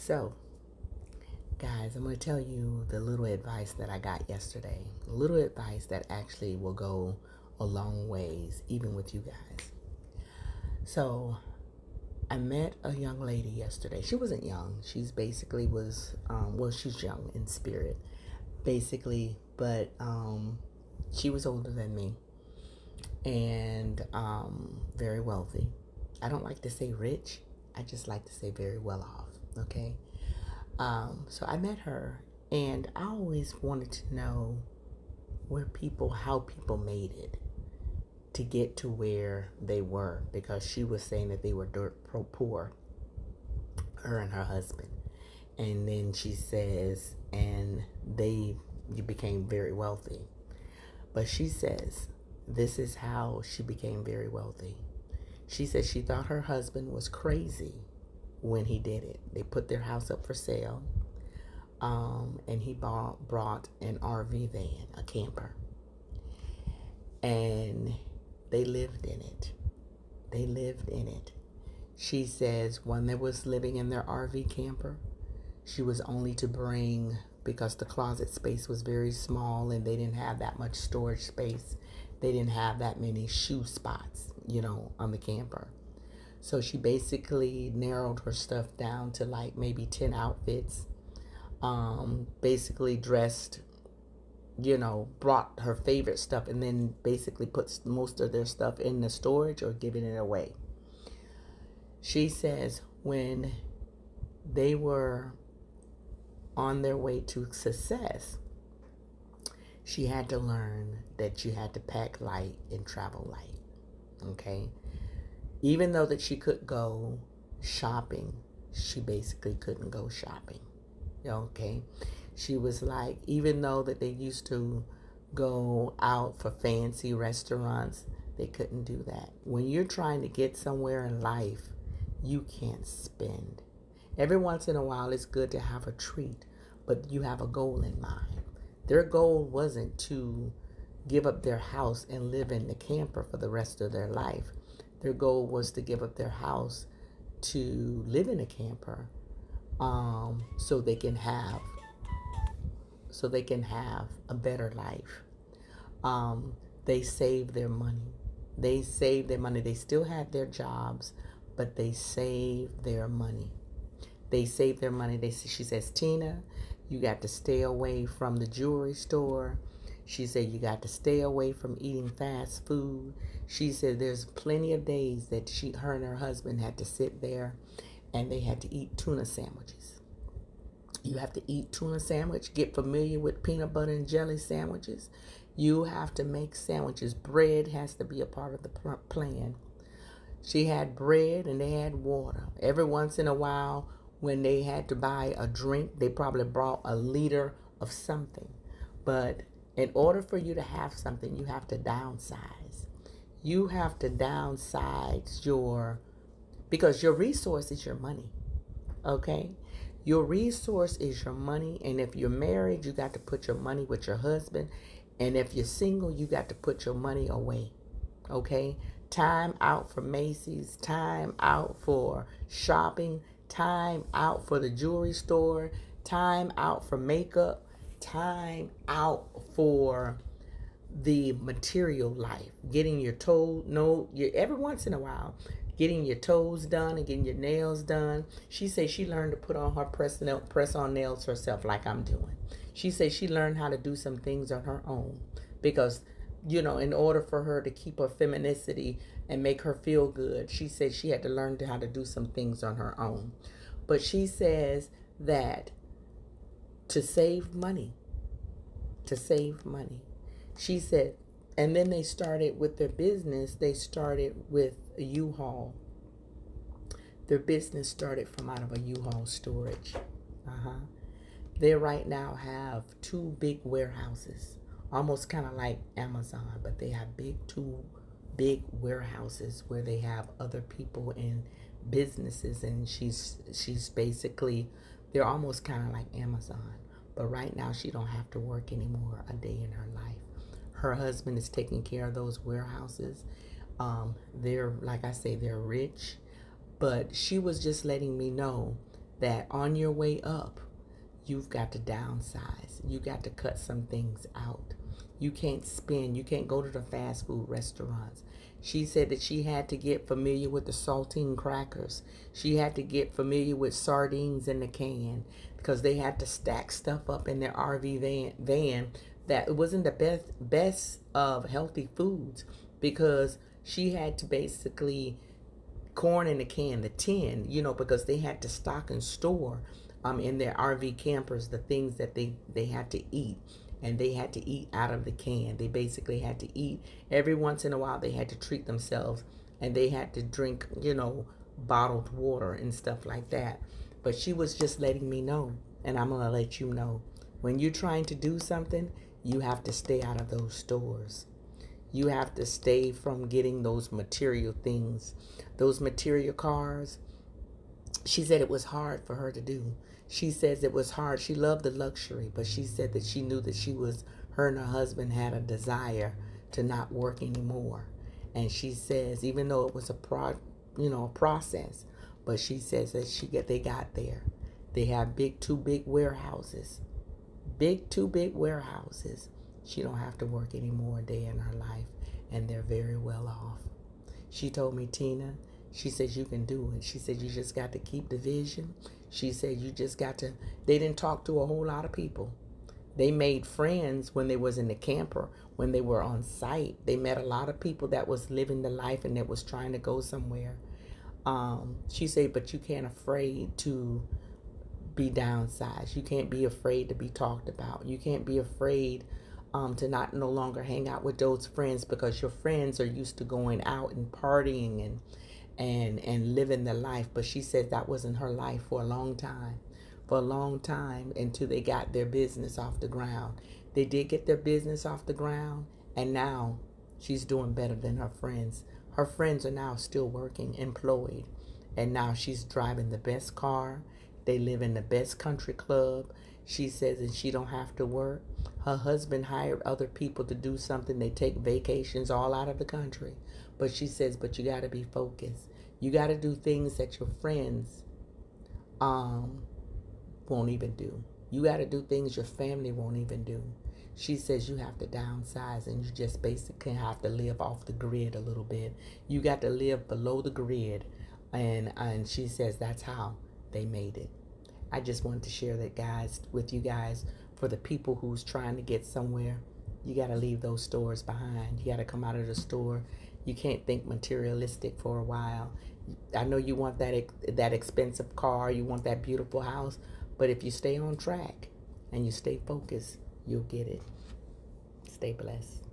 So, guys, I'm going to tell you the little advice that I got yesterday. A little advice that actually will go a long ways, even with you guys. So, I met a young lady yesterday. She wasn't young. She's basically she's young in spirit, basically, but she was older than me and very wealthy. I don't like to say rich. I just like to say very well off. Okay. So I met her, and I always wanted to know how people made it to get to where they were, because she was saying that they were dirt poor, her and her husband. And then she says, and they became very wealthy. But she says, this is how she became very wealthy. She said she thought her husband was crazy when he did it. They put their house up for sale, and he brought an RV van, a camper, and they lived in it. They lived in it. She says when they was living in their RV camper, she was only to bring, because the closet space was very small and they didn't have that much storage space. They didn't have that many shoe spots, on the camper. So she basically narrowed her stuff down to like maybe 10 outfits. Basically dressed, brought her favorite stuff, and then basically puts most of their stuff in the storage or giving it away. She says when they were on their way to success, she had to learn that you had to pack light and travel light. Okay? Even though that she could go shopping, she basically couldn't go shopping. Okay? She was like, even though that they used to go out for fancy restaurants, they couldn't do that. When you're trying to get somewhere in life, you can't spend. Every once in a while, it's good to have a treat, but you have a goal in mind. Their goal wasn't to give up their house and live in the camper for the rest of their life. Their goal was to give up their house to live in a camper, so they can have a better life. They saved their money. They saved their money. They still had their jobs, but they saved their money. They saved their money. She says, Tina, you got to stay away from the jewelry store. She said you got to stay away from eating fast food. She said there's plenty of days that her and her husband had to sit there and they had to eat tuna sandwiches. You have to eat tuna sandwich. Get familiar with peanut butter and jelly sandwiches. You have to make sandwiches. Bread has to be a part of the plan. She had bread and they had water. Every once in a while, when they had to buy a drink, they probably brought a liter of something. But in order for you to have something, you have to downsize. You have to downsize because your resource is your money. Okay? Your resource is your money. And if you're married, you got to put your money with your husband. And if you're single, you got to put your money away. Okay? Time out for Macy's, time out for shopping, time out for the jewelry store, time out for makeup, time out for the material life. Getting your every once in a while, getting your toes done and getting your nails done. She says she learned to put on her press on nails herself, like I'm doing. She says she learned how to do some things on her own because in order for her to keep her femininity and make her feel good, she said she had to learn how to do some things on her own. But she says that to save money, she said, and then they started with their business. They started with a U-Haul. Their business started from out of a U-Haul storage. They right now have 2 big warehouses, almost kind of like Amazon, but they have 2 big warehouses where they have other people in businesses, and she's basically, they're almost kind of like Amazon, but right now she don't have to work anymore a day in her life. Her husband is taking care of those warehouses. They're, like I say, they're rich, but she was just letting me know that on your way up, you've got to downsize. You got to cut some things out. You can't go to the fast food restaurants. She said that she had to get familiar with the saltine crackers. She had to get familiar with sardines in the can because they had to stack stuff up in their RV van that it wasn't the best of healthy foods, because she had to basically corn in the can, the tin, because they had to stock and store in their RV campers the things that they had to eat. And they had to eat out of the can. They basically had to eat every once in a while. They had to treat themselves, and they had to drink, bottled water and stuff like that. But she was just letting me know, and I'm going to let you know, when you're trying to do something, you have to stay out of those stores. You have to stay from getting those material things, those material cars. She said it was hard for her to do. She says it was hard. She loved the luxury, but she said that she knew that her and her husband had a desire to not work anymore. And she says, even though it was a process, but she says that they got there. They have two big warehouses, two big warehouses. She don't have to work anymore a day in her life, and they're very well off. She told me, Tina, she says you can do it. She said you just got to keep the vision. She said you just got to, they didn't talk to a whole lot of people. They made friends when they was in the camper, when they were on site. They met a lot of people that was living the life and that was trying to go somewhere. She said, but you can't afraid to be downsized. You can't be afraid to be talked about. You can't be afraid to not no longer hang out with those friends, because your friends are used to going out and partying and living their life. But she said that wasn't her life for a long time. For a long time, until they got their business off the ground. They did get their business off the ground, and now she's doing better than her friends. Her friends are now still working, employed, and now she's driving the best car. They live in the best country club. She says, and she don't have to work. Her husband hired other people to do something. They take vacations all out of the country. But she says, but you got to be focused. You got to do things that your friends won't even do. You got to do things your family won't even do. She says you have to downsize, and you just basically have to live off the grid a little bit. You got to live below the grid. And she says that's how they made it. I just wanted to share that, guys, with you guys. For the people who's trying to get somewhere, you got to leave those stores behind. You got to come out of the store. You can't think materialistic for a while. I know you want that expensive car, you want that beautiful house, but if you stay on track and you stay focused, you'll get it. Stay blessed.